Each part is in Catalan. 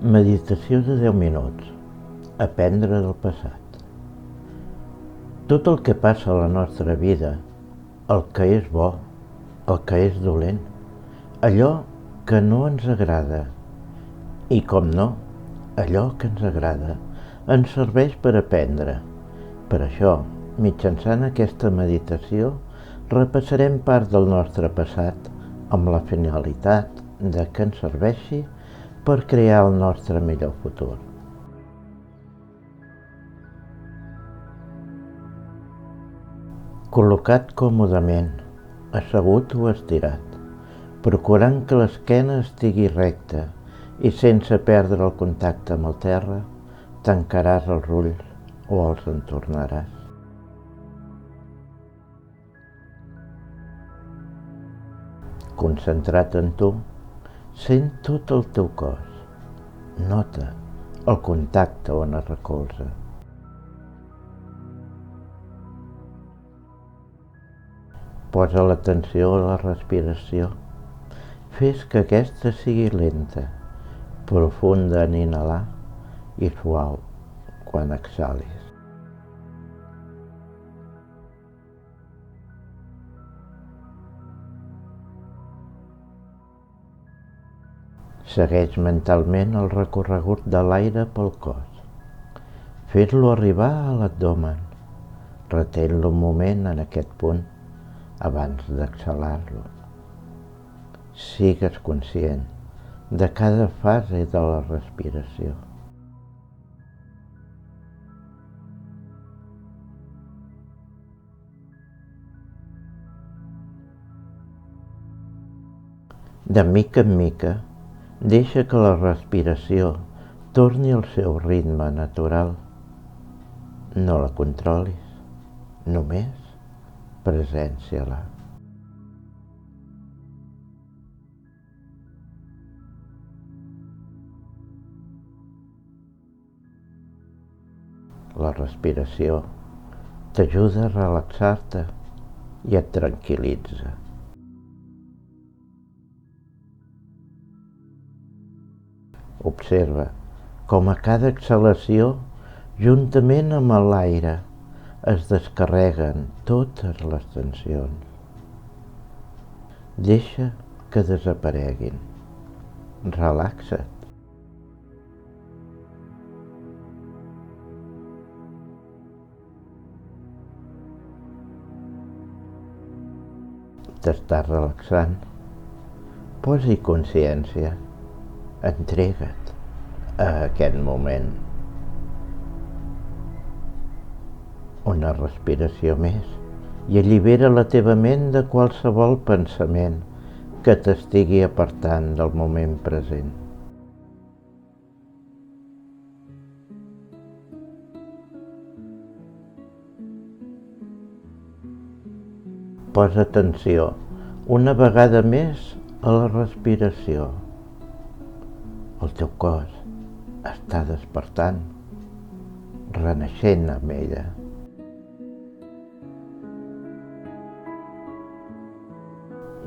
Meditació de 10 minuts. Aprendre del passat. Tot el que passa a la nostra vida, el que és bo, el que és dolent, allò que no ens agrada i, com no, allò que ens agrada, ens serveix per aprendre. Per això, mitjançant aquesta meditació, repassarem part del nostre passat amb la finalitat de que ens serveixi per crear el nostre millor futur. Col·locat còmodament, assegut o estirat, procurant que l'esquena estigui recta i sense perdre el contacte amb el terra, tancaràs els ulls o els entornaràs. Concentrat en tu, sent tot el teu cos. Nota el contacte on es recolza. Posa l'atenció a la respiració. Fes que aquesta sigui lenta, profunda en inhalar i suau quan exhalis. Segueix mentalment el recorregut de l'aire pel cos. Fes-lo arribar a l'abdomen. Retén-lo un moment en aquest punt abans d'exhalar-lo. Sigues conscient de cada fase de la respiració. De mica en mica, deixa que la respiració torni al seu ritme natural. No la controlis, només presència-la. La respiració t'ajuda a relaxar-te i et tranquil·litza. Observa com a cada exhalació, juntament amb l'aire, es descarreguen totes les tensions. Deixa que desapareguin. Relaxa't. T'estàs relaxant? Posa-hi consciència. Entrega't a aquest moment. Una respiració més i allibera la teva ment de qualsevol pensament que t'estigui apartant del moment present. Posa atenció una vegada més a la respiració. El teu cos està despertant, renaixent amb ella.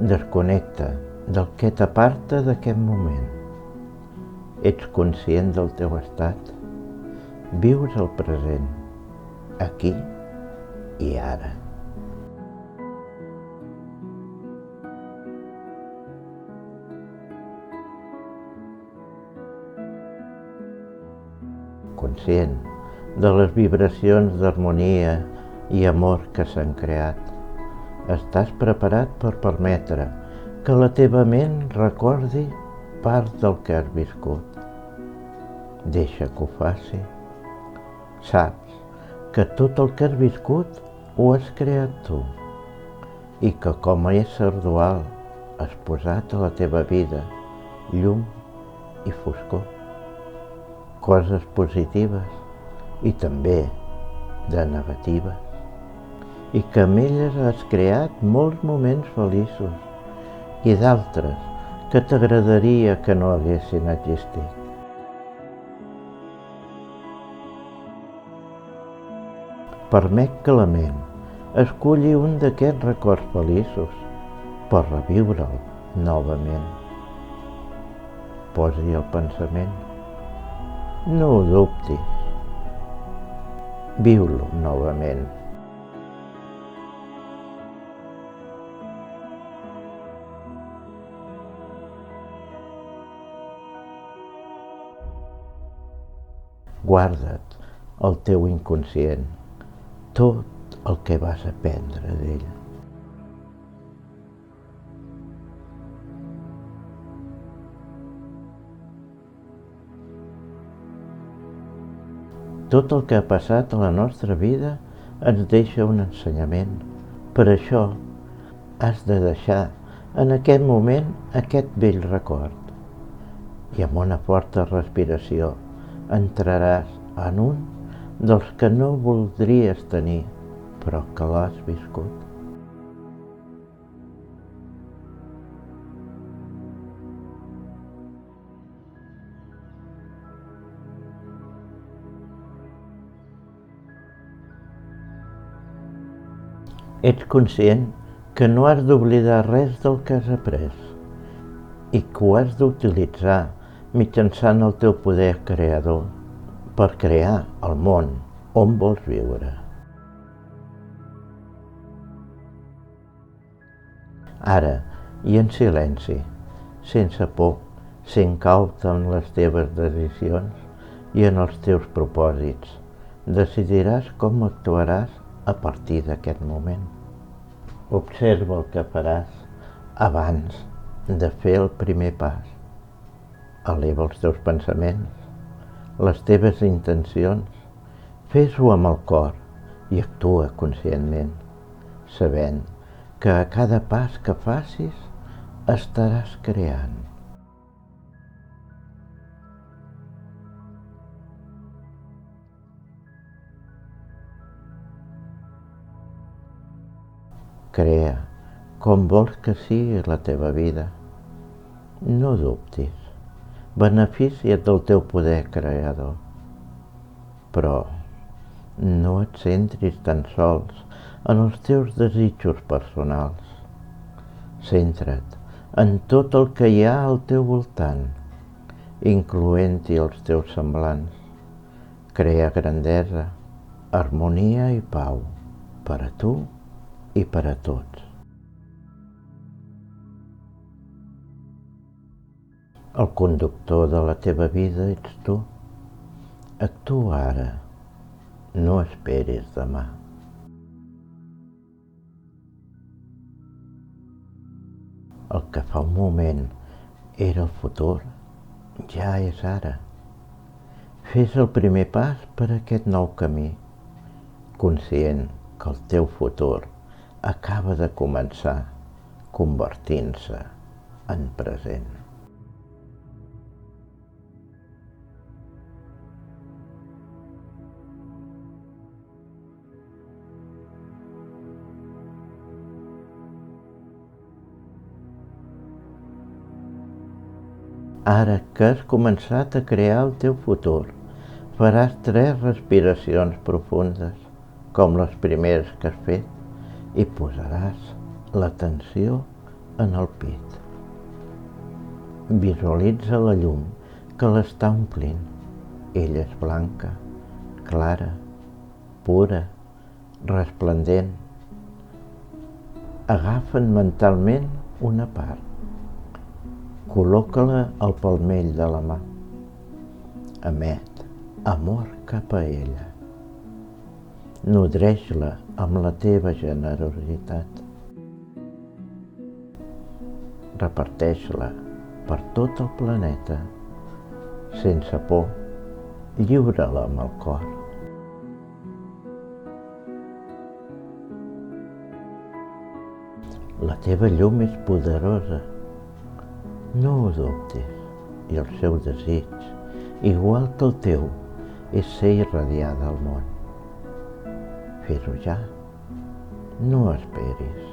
Desconnecta del que t'aparta d'aquest moment. Ets conscient del teu estat. Vius el present, aquí i ara. Conscient de les vibracions d'harmonia i amor que s'han creat. Estàs preparat per permetre que la teva ment recordi part del que has viscut. Deixa que ho faci. Saps que tot el que has viscut ho has creat tu i que com a ésser dual has posat a la teva vida llum i foscor. Coses positives i també de negatives, i que amb elles has creat molts moments feliços i d'altres que t'agradaria que no haguessin existit. Permet que la ment esculli un d'aquests records feliços per reviure'l novament. Posi el pensament No ho dubtis. Viu-lo novament. Guarda't el teu inconscient, tot el que vas aprendre d'ell. Tot el que ha passat a la nostra vida ens deixa un ensenyament. Per això has de deixar en aquest moment aquest vell record. I amb una forta respiració entraràs en un dels que no voldries tenir, però que l'has viscut. Ets conscient que no has d'oblidar res del que has après i que ho has d'utilitzar mitjançant el teu poder creador per crear el món on vols viure. Ara, i en silenci, sense por, sent caute en les teves decisions i en els teus propòsits, decidiràs com actuaràs a partir d'aquest moment. Observa el que faràs abans de fer el primer pas. Eleva els teus pensaments, les teves intencions, fes-ho amb el cor i actua conscientment, sabent que a cada pas que facis estaràs creant. Crea com vols que sigui la teva vida. No dubtis. Beneficia't del teu poder creador. Però no et centris tan sols en els teus desitjos personals. Centra't en tot el que hi ha al teu voltant, incloent-hi els teus semblants. Crea grandesa, harmonia i pau per a tu i per a tots. El conductor de la teva vida ets tu. Actua ara, no esperis demà. El que fa un moment era el futur, ja és ara. Fes el primer pas per a aquest nou camí, conscient que el teu futur acaba de començar, convertint-se en present. Ara que has començat a crear el teu futur, faràs 3 respiracions profundes, com les primeres que has fet, i posaràs l'atenció en el pit. Visualitza la llum que l'està omplint. Ella és blanca, clara, pura, resplendent. Agafa'n mentalment una part. Col·loca-la al palmell de la mà. Emet amor cap a ella. Nodreix-la amb la teva generositat. Reparteix-la per tot el planeta, sense por, lliura-la amb el cor. La teva llum és poderosa. No ho dubtis, i el seu desig, igual que el teu, és ser irradiada al món. Fes-ho ja, no esperis.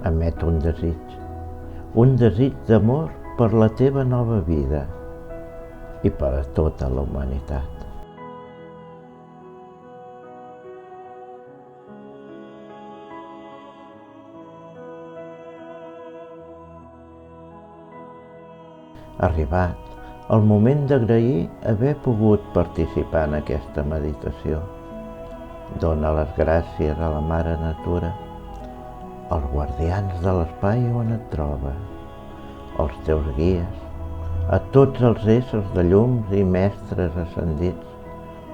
Emet un desig d'amor per la teva nova vida i per a tota la humanitat. Arribat el moment d'agrair haver pogut participar en aquesta meditació. Dóna les gràcies a la Mare Natura, als guardians de l'espai on et trobes, als teus guies, a tots els éssers de llums i mestres ascendits,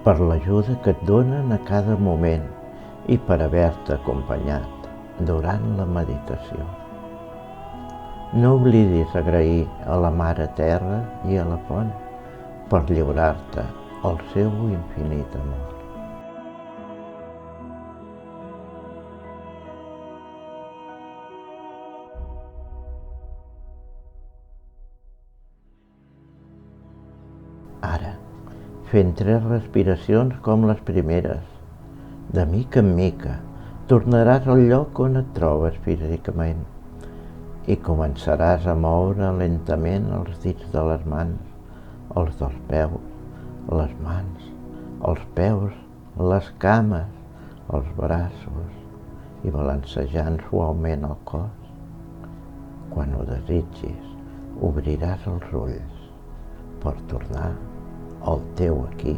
per l'ajuda que et donen a cada moment i per haver-te acompanyat durant la meditació. No oblidis agrair a la Mare Terra i a la Font per lliurar-te al seu infinit amor. Ara, fent 3 respiracions com les primeres, de mica en mica, tornaràs al lloc on et trobes físicament i començaràs a moure lentament els dits de les mans, els dels peus, les mans, els peus, les cames, els braços i balancejant suaument el cos. Quan ho desitgis, obriràs els ulls per tornar al teu aquí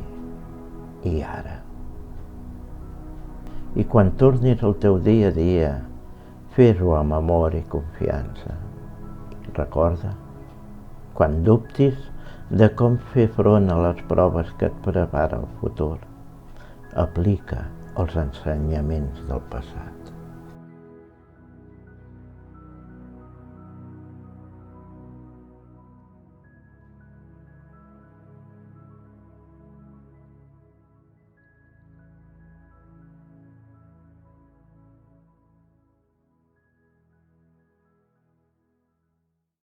i ara. I quan tornis al teu dia a dia, fes-ho amb amor i confiança. Recorda, quan dubtis de com fer front a les proves que et prepara el futur, aplica els ensenyaments del passat.